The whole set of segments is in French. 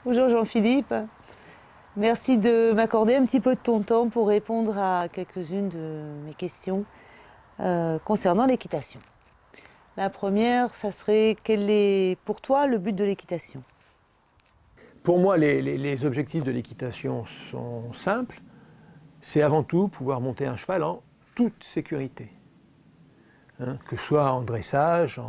Bonjour Jean-Philippe, merci de m'accorder un petit peu de ton temps pour répondre à quelques-unes de mes questions concernant l'équitation. La première, ça serait quel est pour toi le but de l'équitation? Pour moi, les objectifs de l'équitation sont simples. C'est avant tout pouvoir monter un cheval en toute sécurité. Que ce soit en dressage,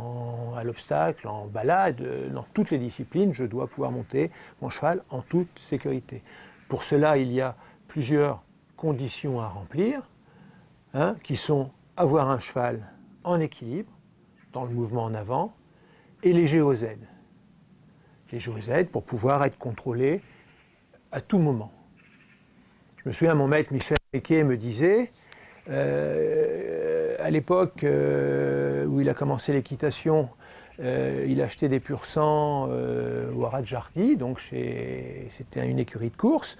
à l'obstacle, en balade, dans toutes les disciplines, je dois pouvoir monter mon cheval en toute sécurité. Pour cela, il y a plusieurs conditions à remplir, qui sont avoir un cheval en équilibre, dans le mouvement en avant, et les GOZ. Les GOZ pour pouvoir être contrôlé à tout moment. Je me souviens, mon maître Michel Riquet me disait, à l'époque où il a commencé l'équitation, il achetait des pur sang au Haras de Jardy, donc c'était une écurie de course.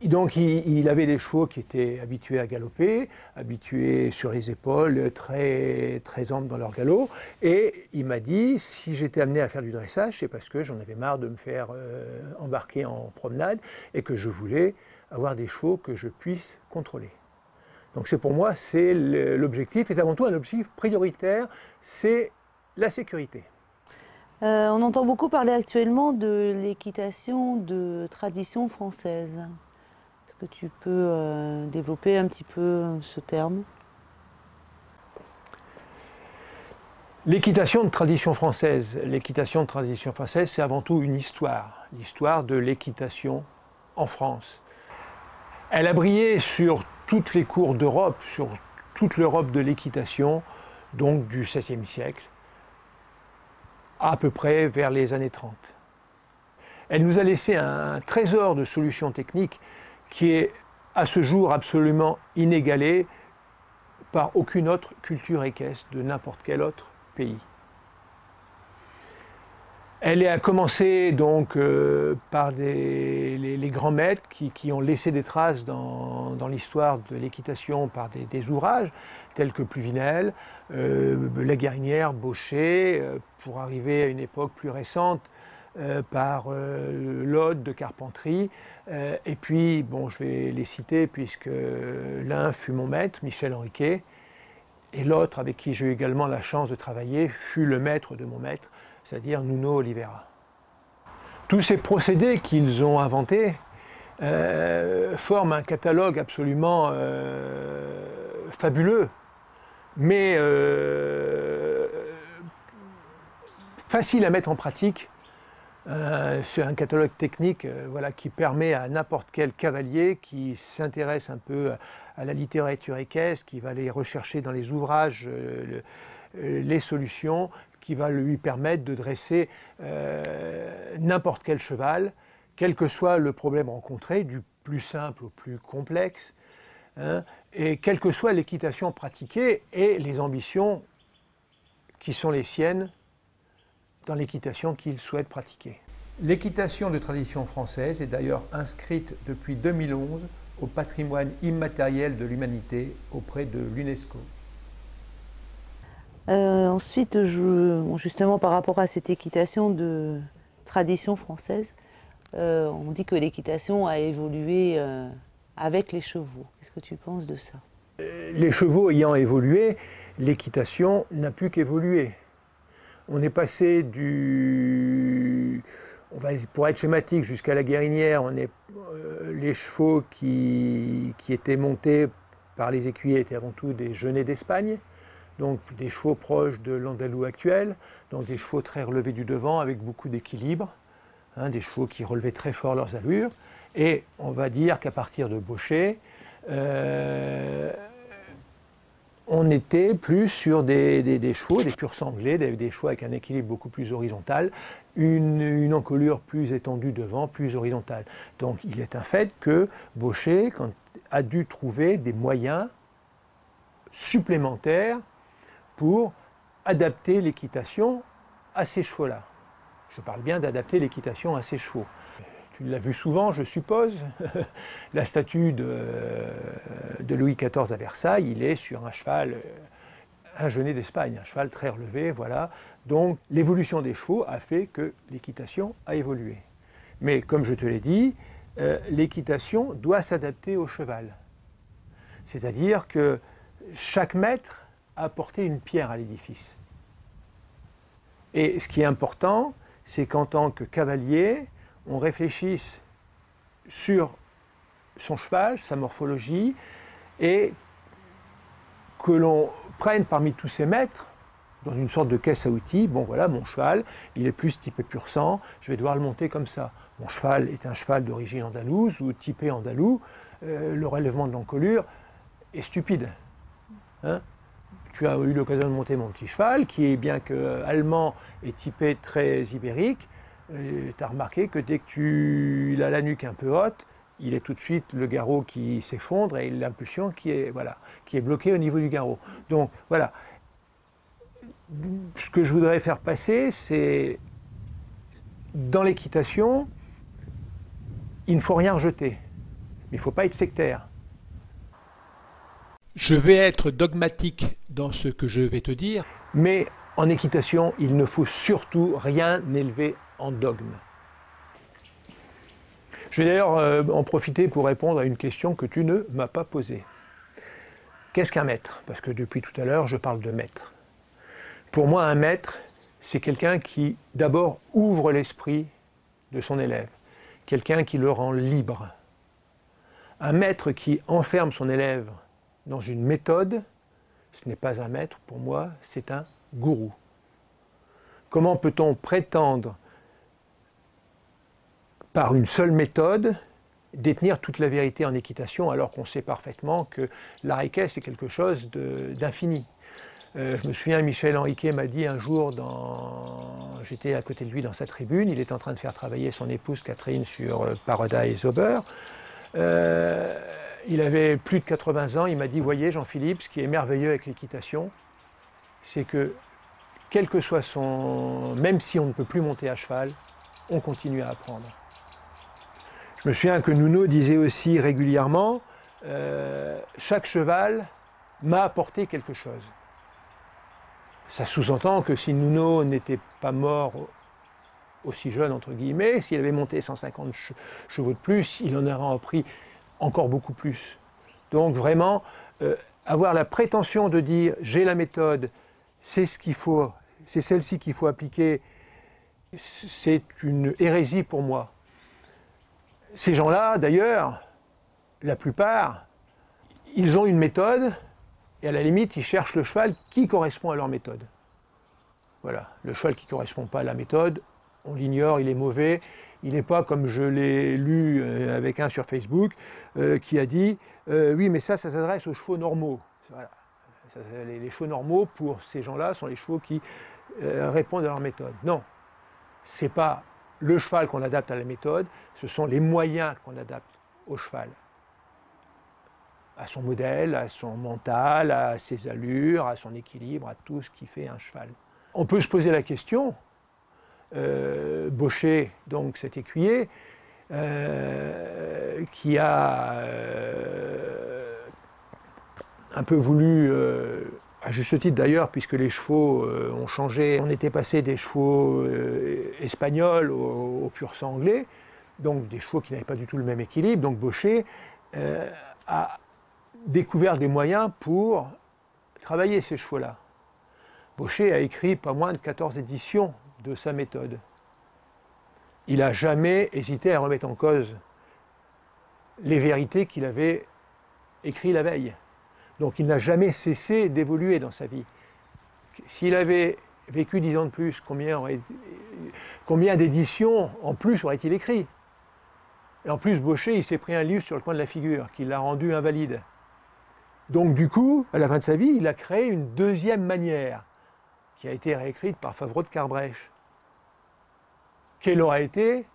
Donc il avait des chevaux qui étaient habitués à galoper, habitués sur les épaules, très amples dans leur galop. Et il m'a dit, si j'étais amené à faire du dressage, c'est parce que j'en avais marre de me faire embarquer en promenade et que je voulais avoir des chevaux que je puisse contrôler. Donc pour moi, c'est l'objectif, et avant tout un objectif prioritaire, c'est la sécurité. On entend beaucoup parler actuellement de l'équitation de tradition française. Est-ce que tu peux développer un petit peu ce terme? L'équitation de tradition française, c'est avant tout une histoire, l'histoire de l'équitation en France. Elle a brillé sur toutes les cours d'Europe, sur toute l'Europe de l'équitation, donc du XVIe siècle, à peu près vers les années 30. Elle nous a laissé un trésor de solutions techniques qui est à ce jour absolument inégalé par aucune autre culture équestre de n'importe quel autre pays. Elle a commencé donc par les grands maîtres qui ont laissé des traces dans l'histoire de l'équitation par des ouvrages tels que Pluvinel, La Guérinière, Baucher, pour arriver à une époque plus récente par l'Ode de Carpentry. Et puis, bon, je vais les citer puisque l'un fut mon maître, Michel Henriquet, et l'autre, avec qui j'ai eu également la chance de travailler, fut le maître de mon maître, c'est-à-dire Nuno Oliveira. Tous ces procédés qu'ils ont inventés forment un catalogue absolument fabuleux, mais facile à mettre en pratique. C'est un catalogue technique voilà, qui permet à n'importe quel cavalier qui s'intéresse un peu à la littérature équestre, qui va aller rechercher dans les ouvrages les solutions, qui va lui permettre de dresser n'importe quel cheval, quel que soit le problème rencontré, du plus simple au plus complexe, et quelle que soit l'équitation pratiquée et les ambitions qui sont les siennes dans l'équitation qu'il souhaite pratiquer. L'équitation de tradition française est d'ailleurs inscrite depuis 2011 au patrimoine immatériel de l'humanité auprès de l'UNESCO. Ensuite, justement par rapport à cette équitation de tradition française, on dit que l'équitation a évolué avec les chevaux. Qu'est-ce que tu penses de ça? Les chevaux ayant évolué, l'équitation n'a plus qu'évoluer. On est passé pour être schématique, jusqu'à la Guérinière, les chevaux qui étaient montés par les écuyers étaient avant tout des genêts d'Espagne, donc des chevaux proches de l'andalou actuel, donc des chevaux très relevés du devant avec beaucoup d'équilibre, des chevaux qui relevaient très fort leurs allures. Et on va dire qu'à partir de Baucher, on était plus sur des chevaux, des pur sanglés, des chevaux avec un équilibre beaucoup plus horizontal, une encolure plus étendue devant, plus horizontale. Donc il est un fait que Baucher a dû trouver des moyens supplémentaires pour adapter l'équitation à ces chevaux-là. Je parle bien d'adapter l'équitation à ces chevaux. Tu l'as vu souvent, je suppose, la statue de Louis XIV à Versailles, il est sur un cheval un genet d'Espagne, un cheval très relevé, voilà. Donc l'évolution des chevaux a fait que l'équitation a évolué. Mais comme je te l'ai dit, l'équitation doit s'adapter au cheval. C'est-à-dire que chaque maître a apporté une pierre à l'édifice. Et ce qui est important, c'est qu'en tant que cavalier, on réfléchisse sur son cheval, sa morphologie, et que l'on prenne parmi tous ces maîtres, dans une sorte de caisse à outils, bon voilà, mon cheval, il est plus typé pur sang, je vais devoir le monter comme ça. Mon cheval est un cheval d'origine andalouse ou typé andalou, le relèvement de l'encolure est stupide. Hein? Tu as eu l'occasion de monter mon petit cheval, qui est bien que allemand et typé très ibérique, tu as remarqué que dès que il a la nuque un peu haute, il est tout de suite le garrot qui s'effondre et l'impulsion qui est bloquée au niveau du garrot. Donc voilà. Ce que je voudrais faire passer, c'est dans l'équitation, il ne faut rien rejeter, mais il ne faut pas être sectaire. Je vais être dogmatique dans ce que je vais te dire. Mais en équitation, il ne faut surtout rien élever en dogme. Je vais d'ailleurs en profiter pour répondre à une question que tu ne m'as pas posée. Qu'est-ce qu'un maître? Parce que depuis tout à l'heure, je parle de maître. Pour moi, un maître, c'est quelqu'un qui d'abord ouvre l'esprit de son élève, quelqu'un qui le rend libre. Un maître qui enferme son élève dans une méthode, ce n'est pas un maître pour moi, c'est un gourou. Comment peut-on prétendre, par une seule méthode, détenir toute la vérité en équitation alors qu'on sait parfaitement que l'art équestre c'est quelque chose d'infini? Je me souviens, Michel Henriquet m'a dit un jour, j'étais à côté de lui dans sa tribune, il est en train de faire travailler son épouse Catherine sur Paradise Ober. Il avait plus de 80 ans, il m'a dit, voyez Jean-Philippe, ce qui est merveilleux avec l'équitation, c'est que quel que soit même si on ne peut plus monter à cheval, on continue à apprendre. Je me souviens que Nuno disait aussi régulièrement, chaque cheval m'a apporté quelque chose. Ça sous-entend que si Nuno n'était pas mort aussi jeune, entre guillemets, s'il avait monté 150 chevaux de plus, il en aurait appris encore beaucoup plus. Donc vraiment, avoir la prétention de dire « j'ai la méthode, c'est celle-ci qu'il faut appliquer », c'est une hérésie pour moi. Ces gens-là, d'ailleurs, la plupart, ils ont une méthode, et à la limite, ils cherchent le cheval qui correspond à leur méthode. Voilà, le cheval qui ne correspond pas à la méthode, on l'ignore, il est mauvais. Il n'est pas, comme je l'ai lu avec un sur Facebook, qui a dit « oui, mais ça s'adresse aux chevaux normaux ». Voilà. Les chevaux normaux, pour ces gens-là, sont les chevaux qui répondent à leur méthode. Non, ce n'est pas le cheval qu'on adapte à la méthode, ce sont les moyens qu'on adapte au cheval. À son modèle, à son mental, à ses allures, à son équilibre, à tout ce qui fait un cheval. On peut se poser la question, Baucher, donc cet écuyer, qui a un peu voulu, à juste titre d'ailleurs, puisque les chevaux ont changé, on était passé des chevaux espagnols au pur sang anglais, donc des chevaux qui n'avaient pas du tout le même équilibre, donc Baucher a découvert des moyens pour travailler ces chevaux-là. Baucher a écrit pas moins de 14 éditions de sa méthode. Il n'a jamais hésité à remettre en cause les vérités qu'il avait écrites la veille. Donc il n'a jamais cessé d'évoluer dans sa vie. S'il avait vécu 10 ans de plus, combien d'éditions en plus aurait-il écrit? Et en plus, Baucher, il s'est pris un livre sur le coin de la figure, qui l'a rendu invalide. Donc du coup, à la fin de sa vie, il a créé une deuxième manière, qui a été réécrite par Favreau de Carbrèche. Quelle aurait été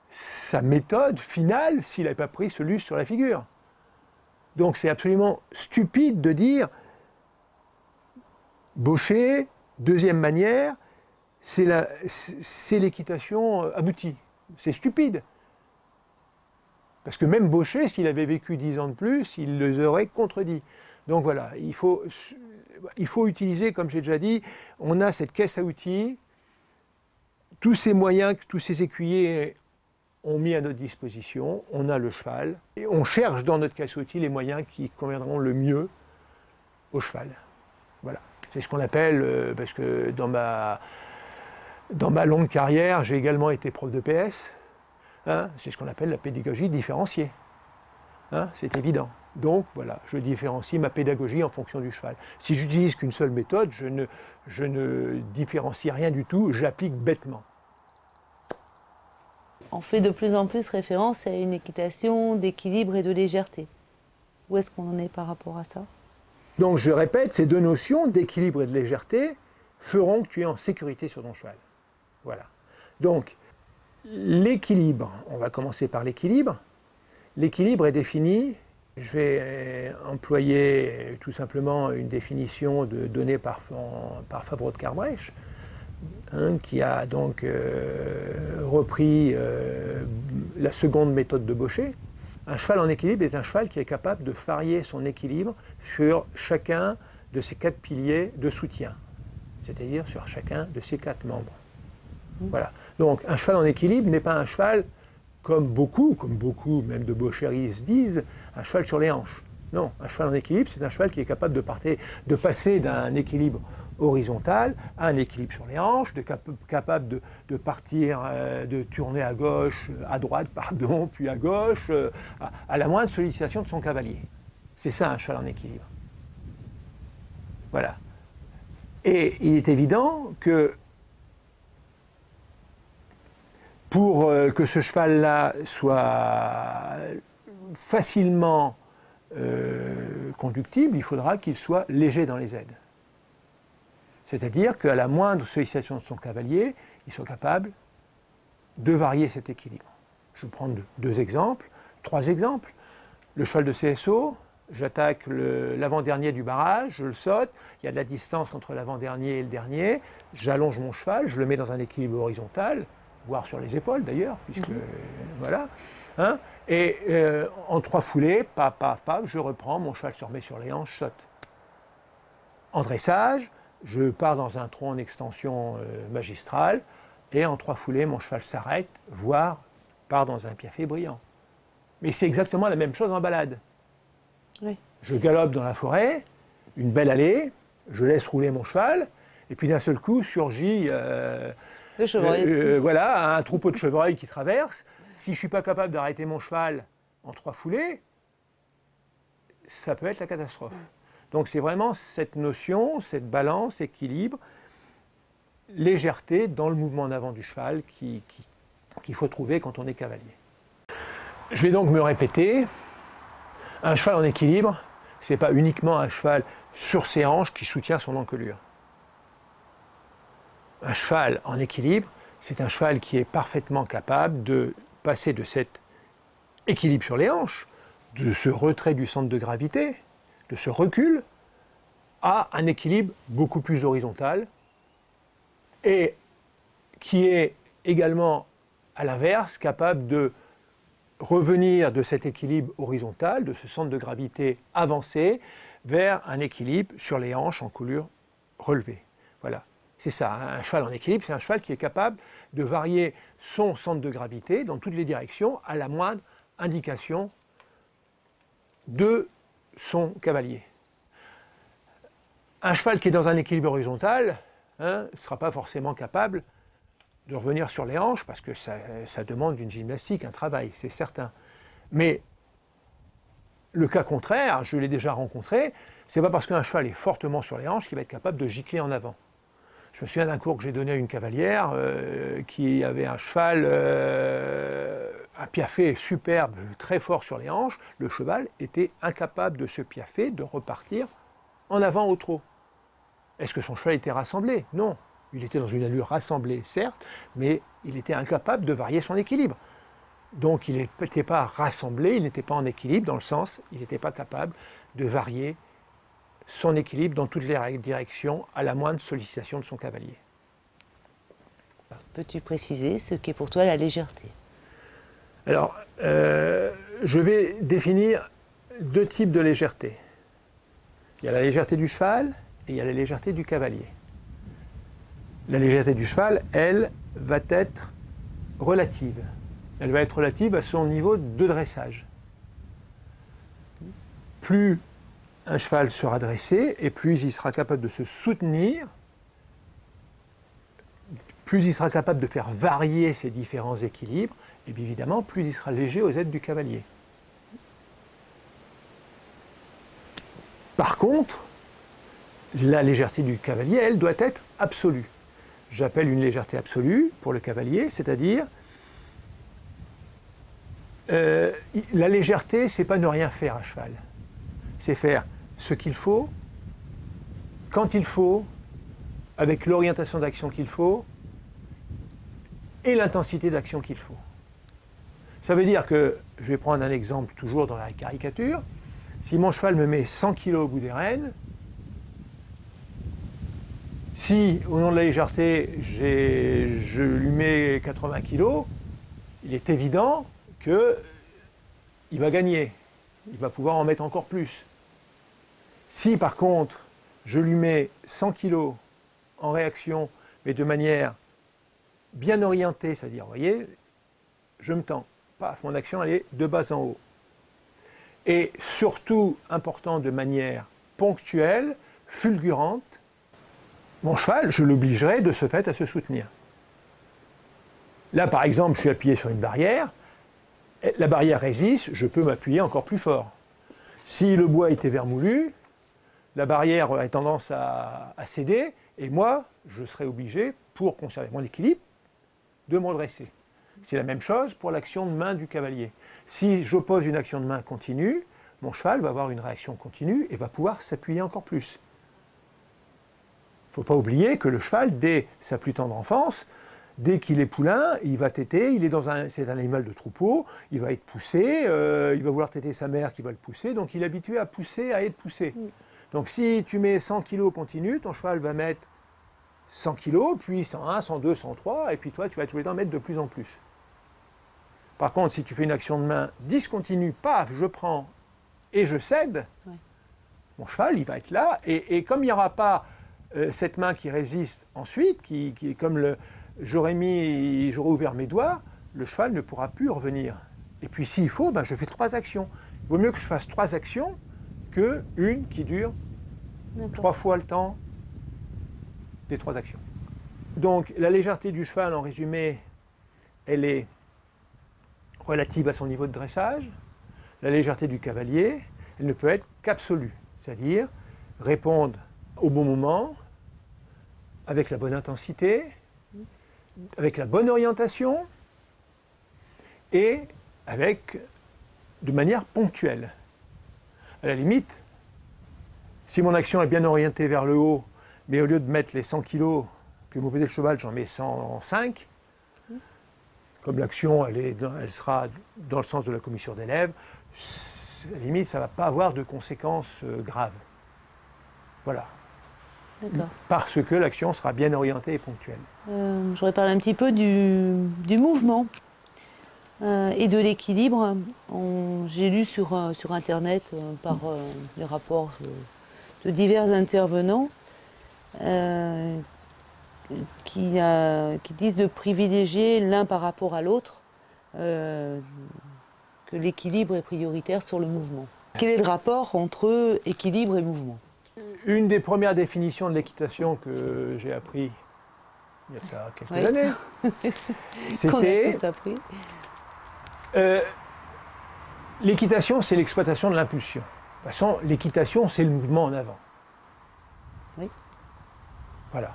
sa méthode finale s'il n'avait pas pris ce livre sur la figure? Donc c'est absolument stupide de dire Baucher, deuxième manière, c'est l'équitation aboutie. C'est stupide. Parce que même Baucher, s'il avait vécu 10 ans de plus, il les aurait contredits. Donc voilà, il faut utiliser, comme j'ai déjà dit, on a cette caisse à outils, tous ces moyens, tous ces écuyers ont mis à notre disposition, on a le cheval, et on cherche dans notre caisse à outils les moyens qui conviendront le mieux au cheval. Voilà, c'est ce qu'on appelle, parce que dans ma longue carrière, j'ai également été prof de PS, hein, c'est ce qu'on appelle la pédagogie différenciée. Hein, c'est évident. Donc voilà, je différencie ma pédagogie en fonction du cheval. Si j'utilise qu'une seule méthode, je ne différencie rien du tout, j'applique bêtement. On fait de plus en plus référence à une équitation d'équilibre et de légèreté. Où est-ce qu'on en est par rapport à ça? Donc je répète, ces deux notions d'équilibre et de légèreté feront que tu es en sécurité sur ton cheval. Voilà. Donc l'équilibre, on va commencer par l'équilibre. L'équilibre est défini, je vais employer tout simplement une définition donnée par Favreau de Carbrecht, hein, qui a donc repris la seconde méthode de Baucher. Un cheval en équilibre est un cheval qui est capable de varier son équilibre sur chacun de ses 4 piliers de soutien, c'est-à-dire sur chacun de ses 4 membres. Voilà. Donc un cheval en équilibre n'est pas un cheval comme beaucoup même de Baucheristes disent, un cheval sur les hanches. Non, un cheval en équilibre, c'est un cheval qui est capable de passer d'un équilibre horizontal à un équilibre sur les hanches, capable de partir, de tourner à gauche, à droite, pardon, puis à gauche, à la moindre sollicitation de son cavalier. C'est ça un cheval en équilibre. Voilà. Et il est évident que pour que ce cheval-là soit facilement conductible, il faudra qu'il soit léger dans les aides. C'est-à-dire qu'à la moindre sollicitation de son cavalier, il soit capable de varier cet équilibre. Je vais prendre 3 exemples. Le cheval de CSO, j'attaque l'avant-dernier du barrage, je le saute, il y a de la distance entre l'avant-dernier et le dernier, j'allonge mon cheval, je le mets dans un équilibre horizontal, voire sur les épaules d'ailleurs, puisque voilà. Hein, et en 3 foulées, paf, paf, paf, je reprends, mon cheval se remet sur les hanches, saute. En dressage, je pars dans un trot en extension magistrale, et en 3 foulées, mon cheval s'arrête, voire part dans un piaffe brillant. Mais c'est exactement la même chose en balade. Oui. Je galope dans la forêt, une belle allée, je laisse rouler mon cheval, et puis d'un seul coup surgit le chevreuil. voilà, un troupeau de chevreuils qui traverse. Si je ne suis pas capable d'arrêter mon cheval en 3 foulées, ça peut être la catastrophe. Donc c'est vraiment cette notion, cette balance, équilibre, légèreté dans le mouvement en avant du cheval qu'il faut trouver quand on est cavalier. Je vais donc me répéter, un cheval en équilibre, ce n'est pas uniquement un cheval sur ses hanches qui soutient son encolure. Un cheval en équilibre, c'est un cheval qui est parfaitement capable de passer de cet équilibre sur les hanches, de ce retrait du centre de gravité, de ce recul, à un équilibre beaucoup plus horizontal et qui est également, à l'inverse, capable de revenir de cet équilibre horizontal, de ce centre de gravité avancé, vers un équilibre sur les hanches en coulure relevée. Voilà. C'est ça, un cheval en équilibre, c'est un cheval qui est capable de varier son centre de gravité dans toutes les directions à la moindre indication de son cavalier. Un cheval qui est dans un équilibre horizontal ne sera pas forcément capable de revenir sur les hanches parce que ça demande une gymnastique, un travail, c'est certain. Mais le cas contraire, je l'ai déjà rencontré, c'est pas parce qu'un cheval est fortement sur les hanches qu'il va être capable de gicler en avant. Je me souviens d'un cours que j'ai donné à une cavalière qui avait un cheval, un piaffé superbe, très fort sur les hanches. Le cheval était incapable de se piaffer, de repartir en avant au trot. Est-ce que son cheval était rassemblé? Non. Il était dans une allure rassemblée, certes, mais il était incapable de varier son équilibre. Donc il n'était pas rassemblé, il n'était pas en équilibre, dans le sens, il n'était pas capable de varier son équilibre dans toutes les directions à la moindre sollicitation de son cavalier. Peux-tu préciser ce qu'est pour toi la légèreté? Alors, je vais définir 2 types de légèreté. Il y a la légèreté du cheval et il y a la légèreté du cavalier. La légèreté du cheval, elle, va être relative. Elle va être relative à son niveau de dressage. Plus un cheval sera dressé et plus il sera capable de se soutenir, plus il sera capable de faire varier ses différents équilibres, et bien évidemment, plus il sera léger aux aides du cavalier. Par contre, la légèreté du cavalier, elle, doit être absolue. J'appelle une légèreté absolue pour le cavalier, c'est-à-dire la légèreté, c'est pas ne rien faire à cheval. C'est faire ce qu'il faut, quand il faut, avec l'orientation d'action qu'il faut et l'intensité d'action qu'il faut. Ça veut dire que, je vais prendre un exemple toujours dans la caricature, si mon cheval me met 100 kg au bout des rênes, si au nom de la légèreté, je lui mets 80 kg, il est évident qu'il va gagner, il va pouvoir en mettre encore plus. Si par contre, je lui mets 100 kg en réaction, mais de manière bien orientée, c'est-à-dire, vous voyez, je me tends, paf, mon action elle est de bas en haut. Et surtout, important, de manière ponctuelle, fulgurante, mon cheval, je l'obligerai de ce fait à se soutenir. Là, par exemple, je suis appuyé sur une barrière, la barrière résiste, je peux m'appuyer encore plus fort. Si le bois était vermoulu, la barrière a tendance à céder, et moi, je serai obligé, pour conserver mon équilibre, de me redresser. C'est la même chose pour l'action de main du cavalier. Si j'oppose une action de main continue, mon cheval va avoir une réaction continue et va pouvoir s'appuyer encore plus. Il ne faut pas oublier que le cheval, dès sa plus tendre enfance, dès qu'il est poulain, il va téter, c'est un animal de troupeau, il va être poussé, il va vouloir téter sa mère qui va le pousser, donc il est habitué à pousser, à être poussé. Donc si tu mets 100 kg continu, ton cheval va mettre 100 kg, puis 101, 102, 103, et puis toi, tu vas tous les temps mettre de plus en plus. Par contre, si tu fais une action de main discontinue, paf, je prends et je cède, mon cheval, il va être là, et comme il n'y aura pas cette main qui résiste ensuite, qui comme j'aurais ouvert mes doigts, le cheval ne pourra plus revenir. Et puis s'il faut, je fais 3 actions. Il vaut mieux que je fasse 3 actions qu'une qui dure 3 fois le temps des 3 actions. Donc la légèreté du cheval, en résumé, elle est relative à son niveau de dressage. La légèreté du cavalier, elle ne peut être qu'absolue, c'est-à-dire répondre au bon moment, avec la bonne intensité, avec la bonne orientation et de manière ponctuelle. À la limite, si mon action est bien orientée vers le haut, mais au lieu de mettre les 100 kg que m'a pesé le cheval, j'en mets 105, comme l'action elle sera dans le sens de la commissure des lèvres, à la limite, ça ne va pas avoir de conséquences graves. Voilà. Parce que l'action sera bien orientée et ponctuelle. Je voudrais parler un petit peu du mouvement et de l'équilibre. J'ai lu sur Internet par les rapports de divers intervenants qui disent de privilégier l'un par rapport à l'autre, que l'équilibre est prioritaire sur le mouvement. Quel est le rapport entre équilibre et mouvement ? Une des premières définitions de l'équitation que j'ai appris il y a de ça quelques années, c'était l'équitation, c'est l'exploitation de l'impulsion. De toute façon, l'équitation, c'est le mouvement en avant. Oui. Voilà.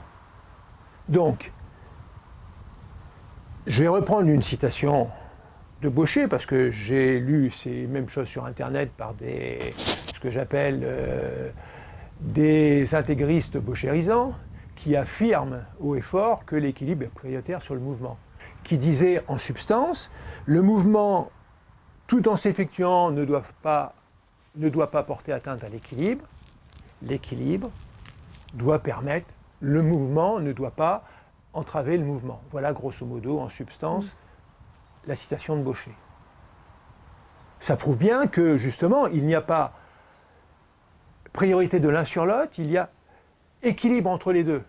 Donc, je vais reprendre une citation de Baucher, parce que j'ai lu ces mêmes choses sur Internet par ce que j'appelle des intégristes bauchérisants, qui affirment haut et fort que l'équilibre est prioritaire sur le mouvement. Qui disaient en substance, le mouvement, tout en s'effectuant, ne doit pas porter atteinte à l'équilibre. L'équilibre doit permettre, le mouvement ne doit pas entraver le mouvement. Voilà grosso modo, en substance, la citation de Baucher. Ça prouve bien que, justement, il n'y a pas priorité de l'un sur l'autre, il y a équilibre entre les deux.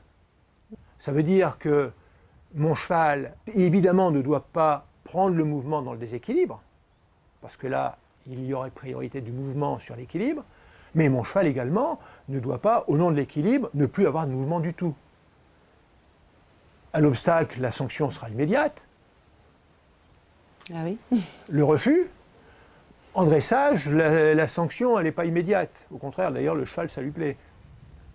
Ça veut dire que mon cheval, évidemment, ne doit pas prendre le mouvement dans le déséquilibre, parce que là, il y aurait priorité du mouvement sur l'équilibre, mais mon cheval également ne doit pas, au nom de l'équilibre, ne plus avoir de mouvement du tout. À l'obstacle, la sanction sera immédiate. Ah oui. Le refus, en dressage, la sanction, elle n'est pas immédiate. Au contraire, d'ailleurs, le cheval, ça lui plaît.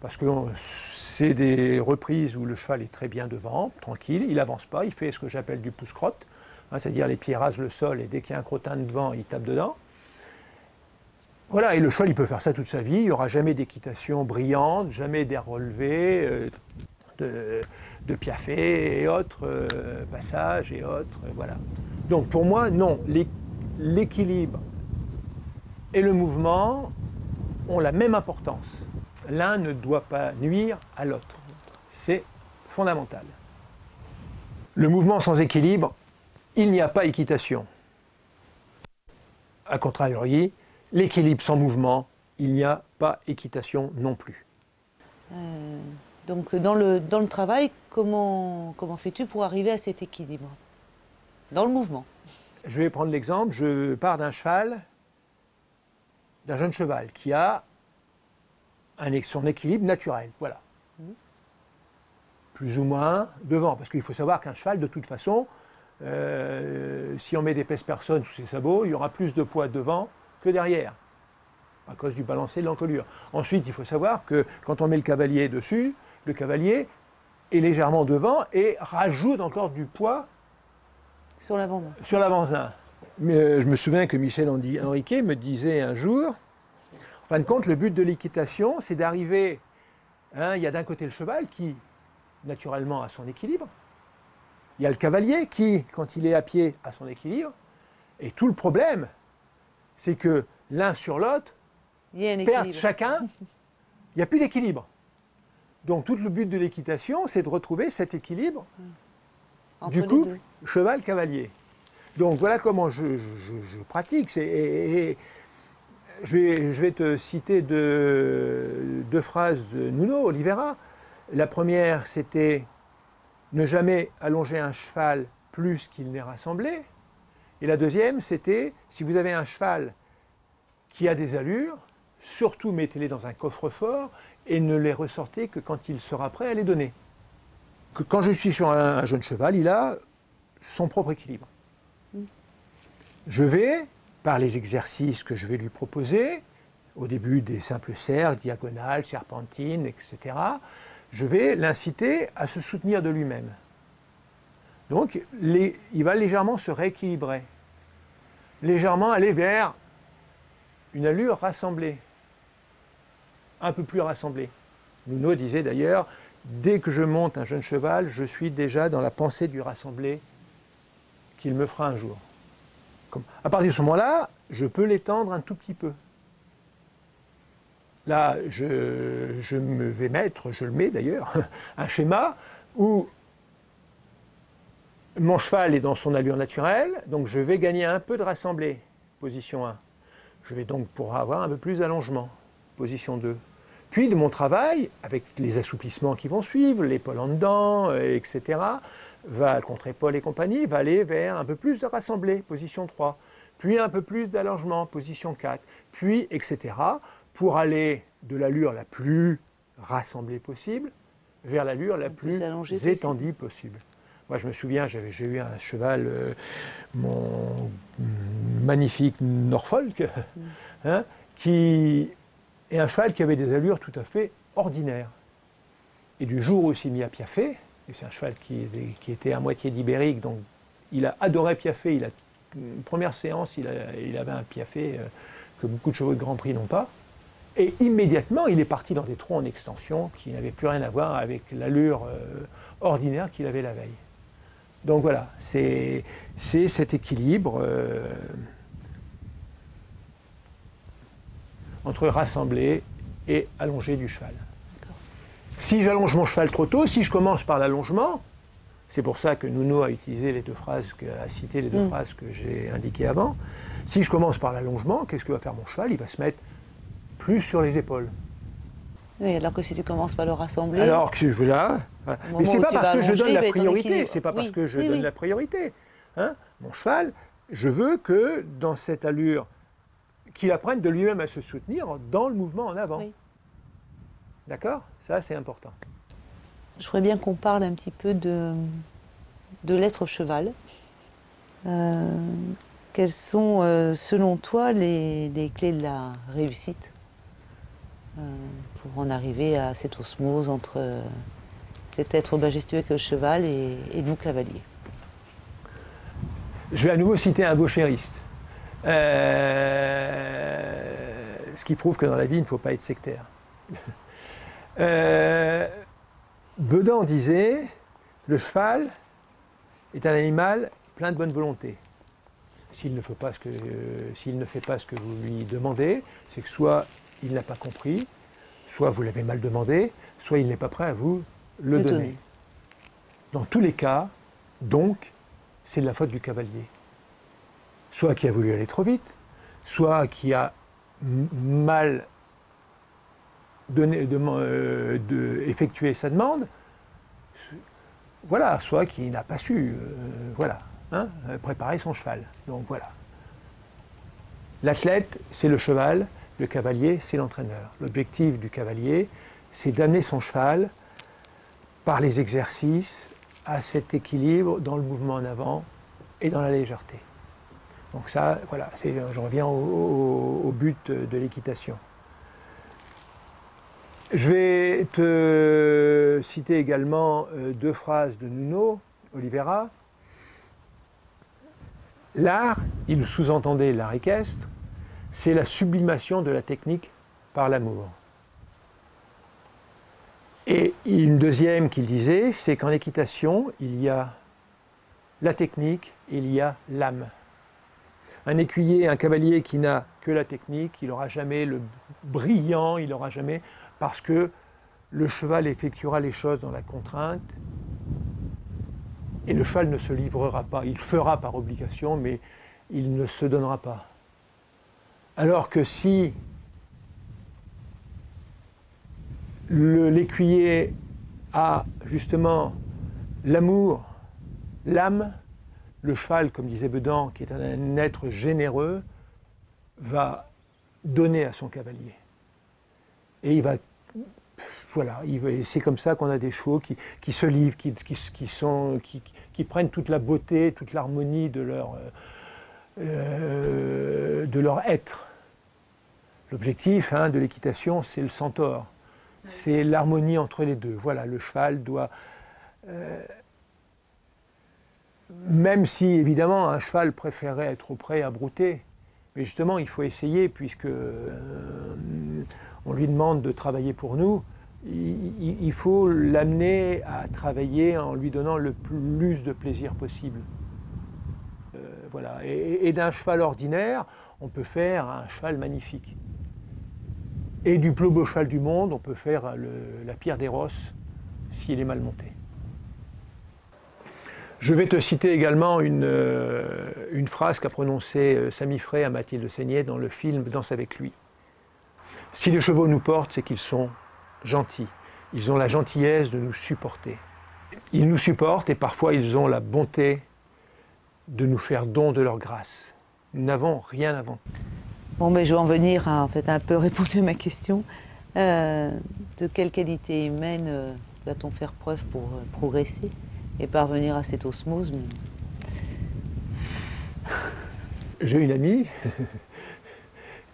Parce que c'est des reprises où le cheval est très bien devant, tranquille, il n'avance pas, il fait ce que j'appelle du pouce-crotte, hein, c'est-à-dire les pieds rasent le sol et dès qu'il y a un crottin devant, il tape dedans. Voilà, et le cheval, il peut faire ça toute sa vie, il n'y aura jamais d'équitation brillante, jamais d'air relevé, de piaffe et autres, passages et autres, voilà. Donc pour moi, non, l'équilibre et le mouvement ont la même importance. L'un ne doit pas nuire à l'autre. C'est fondamental. Le mouvement sans équilibre, il n'y a pas équitation. A contrariori, l'équilibre sans mouvement, il n'y a pas équitation non plus. Donc dans le travail, comment fais-tu pour arriver à cet équilibre? Dans le mouvement. Je vais prendre l'exemple, je pars d'un cheval, d'un jeune cheval qui a son équilibre naturel, voilà. Plus ou moins devant, parce qu'il faut savoir qu'un cheval, de toute façon, si on met des pèse-personnes sous ses sabots, il y aura plus de poids devant que derrière, à cause du balancier de l'encolure. Ensuite, il faut savoir que quand on met le cavalier dessus, le cavalier est légèrement devant et rajoute encore du poids sur l'avant-main. Sur l'avant-main. Je me souviens que Michel Henriquet me disait un jour, en fin de compte, le but de l'équitation, c'est d'arriver, hein, il y a d'un côté le cheval qui, naturellement, a son équilibre. Il y a le cavalier qui, quand il est à pied, a son équilibre. Et tout le problème, c'est que l'un sur l'autre perdent chacun, il n'y a plus d'équilibre. Donc tout le but de l'équitation, c'est de retrouver cet équilibre du couple cheval-cavalier. Donc voilà comment je pratique. Je vais te citer deux phrases de Nuno Oliveira. La première, c'était « Ne jamais allonger un cheval plus qu'il n'est rassemblé ». Et la deuxième, c'était « Si vous avez un cheval qui a des allures, surtout mettez-les dans un coffre-fort et ne les ressortez que quand il sera prêt à les donner ». Quand je suis sur un jeune cheval, il a son propre équilibre. Je vais, par les exercices que je vais lui proposer, au début des simples cercles, diagonales, serpentines, etc., je vais l'inciter à se soutenir de lui-même. Donc, il va légèrement se rééquilibrer, légèrement aller vers une allure rassemblée, un peu plus rassemblée. Nuno disait d'ailleurs, dès que je monte un jeune cheval, je suis déjà dans la pensée du rassemblé qu'il me fera un jour. À partir de ce moment-là, je peux l'étendre un tout petit peu. Là, je vais mettre, je le mets d'ailleurs, un schéma où mon cheval est dans son allure naturelle, donc je vais gagner un peu de rassemblé, position 1. Je vais donc pouvoir avoir un peu plus d'allongement, position 2. Puis de mon travail, avec les assouplissements qui vont suivre, l'épaule en dedans, etc., contre-épaule et compagnie, va aller vers un peu plus de rassemblé, position 3. Puis un peu plus d'allongement, position 4. Puis, etc., pour aller de l'allure la plus rassemblée possible vers l'allure la plus étendue possible. Moi, je me souviens, j'ai eu un cheval, mon magnifique Norfolk, hein, qui est un cheval qui avait des allures tout à fait ordinaires. Et du jour où il s'est mis à piaffer, et c'est un cheval qui était à moitié d'ibérique, donc il a adoré piaffer. Une première séance, il avait un piaffé que beaucoup de chevaux de Grand Prix n'ont pas. Et immédiatement, il est parti dans des trous en extension qui n'avaient plus rien à voir avec l'allure ordinaire qu'il avait la veille. Donc voilà, c'est cet équilibre entre rassemblé et allongé du cheval. Si j'allonge mon cheval trop tôt, si je commence par l'allongement, c'est pour ça que Nuno a utilisé les deux phrases, a cité les deux phrases que j'ai indiquées avant. Si je commence par l'allongement, qu'est-ce que va faire mon cheval? Il va se mettre plus sur les épaules. Oui, alors que si tu commences par le rassembler... Alors que je veux là... Voilà. Mais c'est pas parce que je donne la priorité, c'est pas parce Oui, que je oui, donne oui. la priorité. Hein. Mon cheval, je veux que dans cette allure, qu'il apprenne de lui-même à se soutenir dans le mouvement en avant. Oui. D'accord? Ça, c'est important. Je voudrais bien qu'on parle un petit peu de l'être cheval. Quelles sont, selon toi, les clés de la réussite pour en arriver à cette osmose entre cet être majestueux que le cheval et nous, cavaliers? Je vais à nouveau citer un gauchériste. Ce qui prouve que dans la vie, il ne faut pas être sectaire. Bedan disait, le cheval est un animal plein de bonne volonté. S'il ne fait pas ce que vous lui demandez, c'est que soit il n'a pas compris, soit vous l'avez mal demandé, soit il n'est pas prêt à vous le donner. Dans tous les cas, donc, c'est de la faute du cavalier. Soit qui a voulu aller trop vite, soit qui a mal effectué sa demande, voilà, soit qui n'a pas su préparer son cheval. Donc voilà. L'athlète, c'est le cheval, le cavalier, c'est l'entraîneur. L'objectif du cavalier, c'est d'amener son cheval, par les exercices, à cet équilibre dans le mouvement en avant et dans la légèreté. Donc ça, voilà, je reviens au but de l'équitation. Je vais te citer également deux phrases de Nuno Oliveira. L'art, il sous-entendait l'art équestre, c'est la sublimation de la technique par l'amour. Et une deuxième qu'il disait, c'est qu'en équitation, il y a la technique, il y a l'âme. Un écuyer, un cavalier qui n'a que la technique, il n'aura jamais le brillant, il n'aura jamais... Parce que le cheval effectuera les choses dans la contrainte et le cheval ne se livrera pas. Il fera par obligation, mais il ne se donnera pas. Alors que si l'écuyer a justement l'amour, l'âme, le cheval, comme disait Bedan, qui est un être généreux, va donner à son cavalier. Et il va... Voilà, c'est comme ça qu'on a des chevaux qui se livrent, qui prennent toute la beauté, toute l'harmonie de leur être. L'objectif de l'équitation, c'est le centaure. C'est l'harmonie entre les deux. Voilà, le cheval doit... même si, évidemment, un cheval préférerait être au pré à brouter, mais justement, il faut essayer, puisque on lui demande de travailler pour nous, il faut l'amener à travailler en lui donnant le plus de plaisir possible. Voilà. Et d'un cheval ordinaire, on peut faire un cheval magnifique. Et du plus beau cheval du monde, on peut faire la pierre des Rosses s'il est mal monté. Je vais te citer également une phrase qu'a prononcée Samy Frey à Mathilde Seignet dans le film Danse avec lui. Si les chevaux nous portent, c'est qu'ils sont gentils. Ils ont la gentillesse de nous supporter. Ils nous supportent et parfois ils ont la bonté de nous faire don de leur grâce. Nous n'avons rien à vanter. Bon, mais je vais en venir à en fait, un peu répondre à ma question. De quelle qualité humaine doit-on faire preuve pour progresser et parvenir à cette osmose? J'ai une amie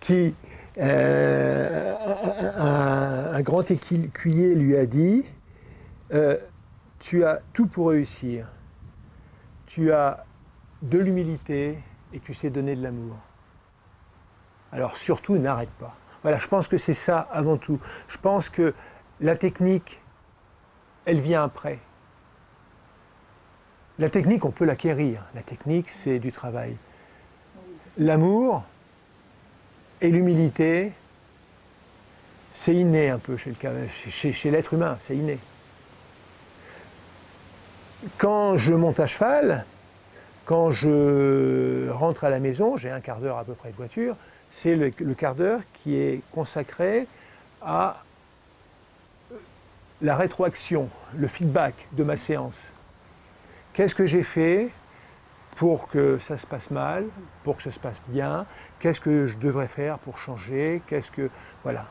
qui, un grand écuyer lui a dit tu as tout pour réussir. Tu as de l'humilité et tu sais donner de l'amour. Alors surtout, n'arrête pas. Voilà, je pense que c'est ça avant tout. Je pense que la technique, elle vient après. La technique, on peut l'acquérir. La technique, c'est du travail. L'amour et l'humilité, c'est inné un peu chez l'être humain, c'est inné. Quand je monte à cheval, quand je rentre à la maison, j'ai un quart d'heure à peu près de voiture, c'est le quart d'heure qui est consacré à la rétroaction, le feedback de ma séance. Qu'est-ce que j'ai fait pour que ça se passe mal, pour que ça se passe bien? Qu'est-ce que je devrais faire pour changer? Voilà.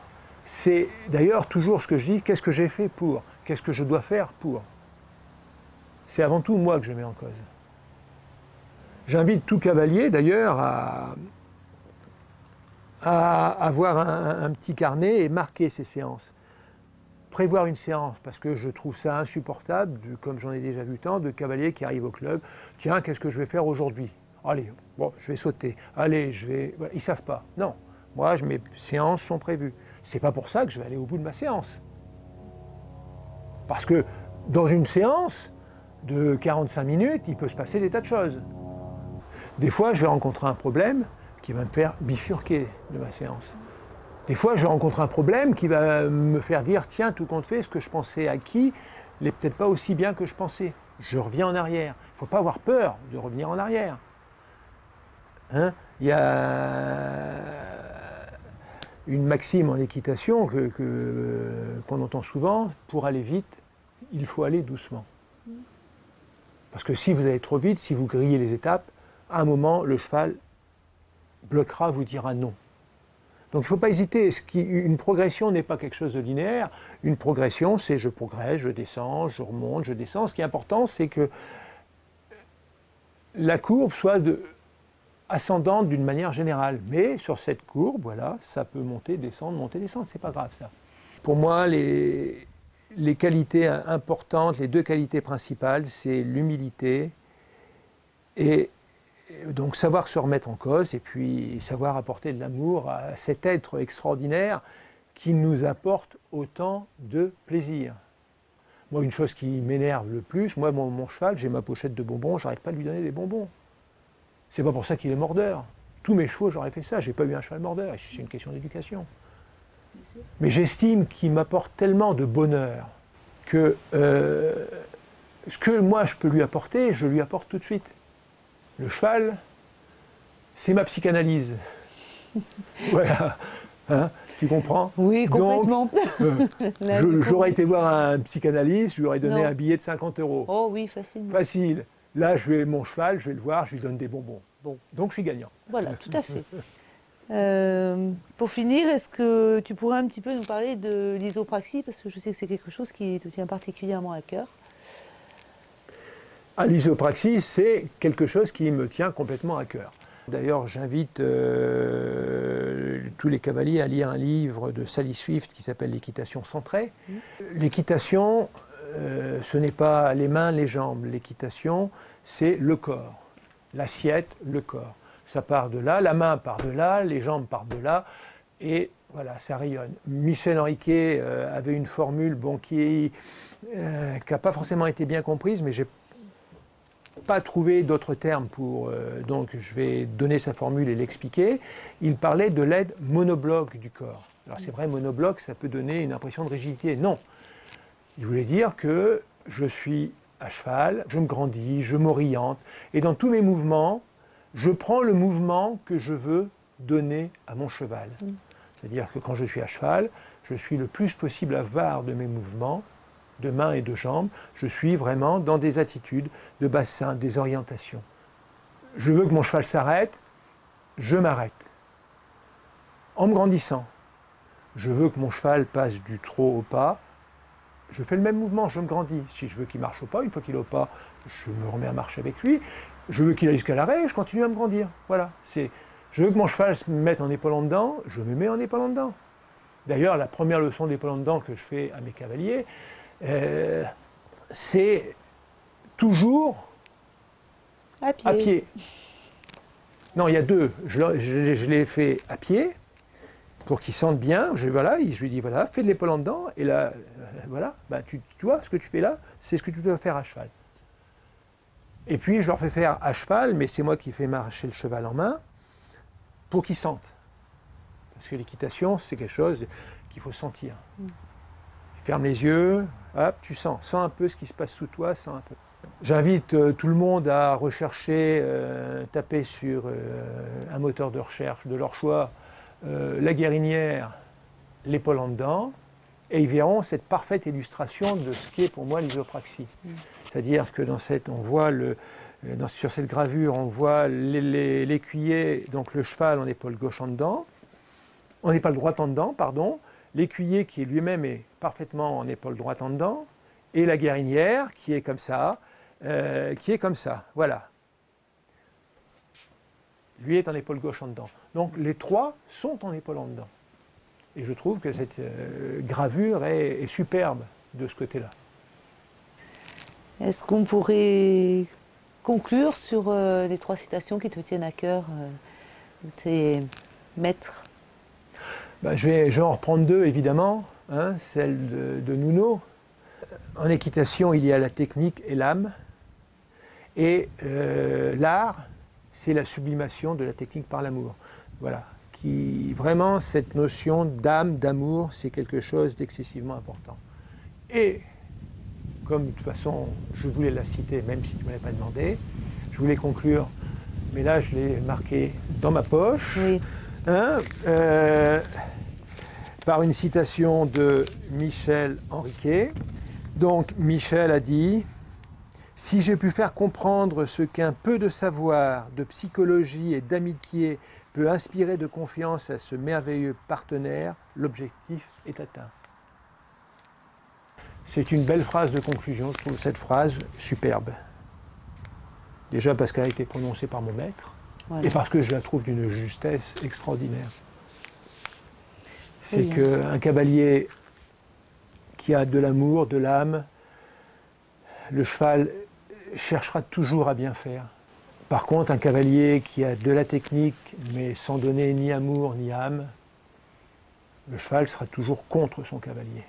C'est d'ailleurs toujours ce que je dis, qu'est-ce que j'ai fait pour? Qu'est-ce que je dois faire pour? C'est avant tout moi que je mets en cause. J'invite tout cavalier d'ailleurs à avoir un petit carnet et marquer ses séances. Prévoir une séance, parce que je trouve ça insupportable, comme j'en ai déjà vu tant, de cavaliers qui arrivent au club. Tiens, qu'est-ce que je vais faire aujourd'hui? Allez, bon, je vais sauter. Allez, je vais... Voilà, ils ne savent pas. Non, moi, mes séances sont prévues. C'est pas pour ça que je vais aller au bout de ma séance. Parce que dans une séance de 45 minutes, il peut se passer des tas de choses. Des fois, je vais rencontrer un problème qui va me faire bifurquer de ma séance. Des fois, je rencontre un problème qui va me faire dire « Tiens, tout compte fait, ce que je pensais acquis n'est peut-être pas aussi bien que je pensais. » Je reviens en arrière. Il ne faut pas avoir peur de revenir en arrière. Hein? Il y a une maxime en équitation qu'on entend souvent, pour aller vite, il faut aller doucement. Parce que si vous allez trop vite, si vous grillez les étapes, à un moment, le cheval bloquera, vous dira non. Donc il ne faut pas hésiter. Une progression n'est pas quelque chose de linéaire. Une progression, c'est je progresse, je descends, je remonte, je descends. Ce qui est important, c'est que la courbe soit ascendante d'une manière générale. Mais sur cette courbe, voilà, ça peut monter, descendre, c'est pas grave ça. Pour moi, les qualités importantes, les deux qualités principales, c'est l'humilité et donc savoir se remettre en cause et puis savoir apporter de l'amour à cet être extraordinaire qui nous apporte autant de plaisir. Moi, une chose qui m'énerve le plus, moi, mon cheval, j'ai ma pochette de bonbons, j'arrête pas de lui donner des bonbons. C'est pas pour ça qu'il est mordeur. Tous mes chevaux, j'aurais fait ça. J'ai pas eu un cheval mordeur. C'est une question d'éducation. Mais j'estime qu'il m'apporte tellement de bonheur que ce que moi je peux lui apporter, je lui apporte tout de suite. Le cheval, c'est ma psychanalyse. Voilà. Hein, tu comprends? Oui, complètement. J'aurais été voir un psychanalyste, je lui aurais donné un billet de 50 €. Oh oui, facilement. Facile. Là, mon cheval, je vais le voir, je lui donne des bonbons. Bon, donc je suis gagnant. Voilà, tout à fait. Pour finir, est-ce que tu pourrais un petit peu nous parler de l'isopraxie, parce que je sais que c'est quelque chose qui te tient particulièrement à cœur. L'isopraxie, c'est quelque chose qui me tient complètement à cœur. D'ailleurs, j'invite tous les cavaliers à lire un livre de Sally Swift qui s'appelle « L'équitation centrée ». L'équitation, ce n'est pas les mains, les jambes. L'équitation, c'est le corps. L'assiette, le corps. Ça part de là, la main part de là, les jambes partent de là, et voilà, ça rayonne. Michel Henriquet avait une formule qui n'a pas forcément été bien comprise, mais j'ai pas trouvé d'autres termes pour... donc je vais donner sa formule et l'expliquer. Il parlait de l'aide monobloc du corps. Alors c'est vrai, monobloc, ça peut donner une impression de rigidité. Non. Il voulait dire que je suis à cheval, je me grandis, je m'oriente, et dans tous mes mouvements, je prends le mouvement que je veux donner à mon cheval. C'est-à-dire que quand je suis à cheval, je suis le plus possible avare de mes mouvements, de mains et de jambes. Je suis vraiment dans des attitudes de bassin, des orientations. Je veux que mon cheval s'arrête, je m'arrête. En me grandissant, je veux que mon cheval passe du trot au pas, je fais le même mouvement, je me grandis. Si je veux qu'il marche au pas, une fois qu'il est au pas, je me remets à marcher avec lui. Je veux qu'il aille jusqu'à l'arrêt, je continue à me grandir. Voilà. Je veux que mon cheval se mette en épaule en dedans, je me mets en épaule en dedans. D'ailleurs, la première leçon d'épaule en dedans que je fais à mes cavaliers, c'est toujours à pied. Non, il y a deux. Je l'ai fait à pied pour qu'ils sentent bien. Je lui dis voilà, fais de l'épaule en dedans. Et là, voilà, bah, tu vois ce que tu fais là, c'est ce que tu dois faire à cheval. Et puis je leur fais faire à cheval, mais c'est moi qui fais marcher le cheval en main pour qu'ils sentent. Parce que l'équitation, c'est quelque chose qu'il faut sentir. Ferme les yeux, hop, tu sens un peu ce qui se passe sous toi, sens un peu. J'invite tout le monde à rechercher, taper sur un moteur de recherche de leur choix, la guérinière, l'épaule en dedans, Et ils verront cette parfaite illustration de ce qui est pour moi l'isopraxie. C'est-à-dire que on voit sur cette gravure, on voit l'écuyer, donc le cheval en épaule gauche en dedans, en épaule droite en dedans, pardon, l'écuyer qui lui-même est parfaitement en épaule droite en dedans, et la guérinière qui est comme ça, voilà. Lui est en épaule gauche en dedans. Donc les trois sont en épaule en dedans. Et je trouve que cette gravure est superbe de ce côté-là. Est-ce qu'on pourrait conclure sur les 3 citations qui te tiennent à cœur de tes maîtres? Je vais en reprendre 2 évidemment, hein, celle de Nuno. En équitation, il y a la technique et l'âme. Et l'art, c'est la sublimation de la technique par l'amour. Voilà. Vraiment, cette notion d'âme, d'amour, c'est quelque chose d'excessivement important. Et, comme de toute façon, je voulais la citer, même si tu ne me l'avais pas demandé, je voulais conclure, mais là, je l'ai marqué dans ma poche, Oui. Hein, par une citation de Michel Henriquet. Donc, Michel a dit « Si j'ai pu faire comprendre ce qu'un peu de savoir, de psychologie et d'amitié peut inspirer de confiance à ce merveilleux partenaire, l'objectif est atteint. » C'est une belle phrase de conclusion, je trouve cette phrase superbe. Déjà parce qu'elle a été prononcée par mon maître, voilà. Et parce que je la trouve d'une justesse extraordinaire. C'est qu'un cavalier qui a de l'amour, de l'âme, le cheval cherchera toujours à bien faire. Par contre, un cavalier qui a de la technique, mais sans donner ni amour ni âme, le cheval sera toujours contre son cavalier.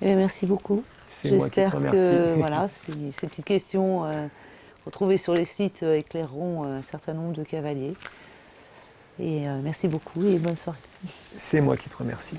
Merci beaucoup. J'espère que voilà, ces petites questions retrouvées sur les sites éclaireront un certain nombre de cavaliers. Et merci beaucoup et bonne soirée. C'est moi qui te remercie.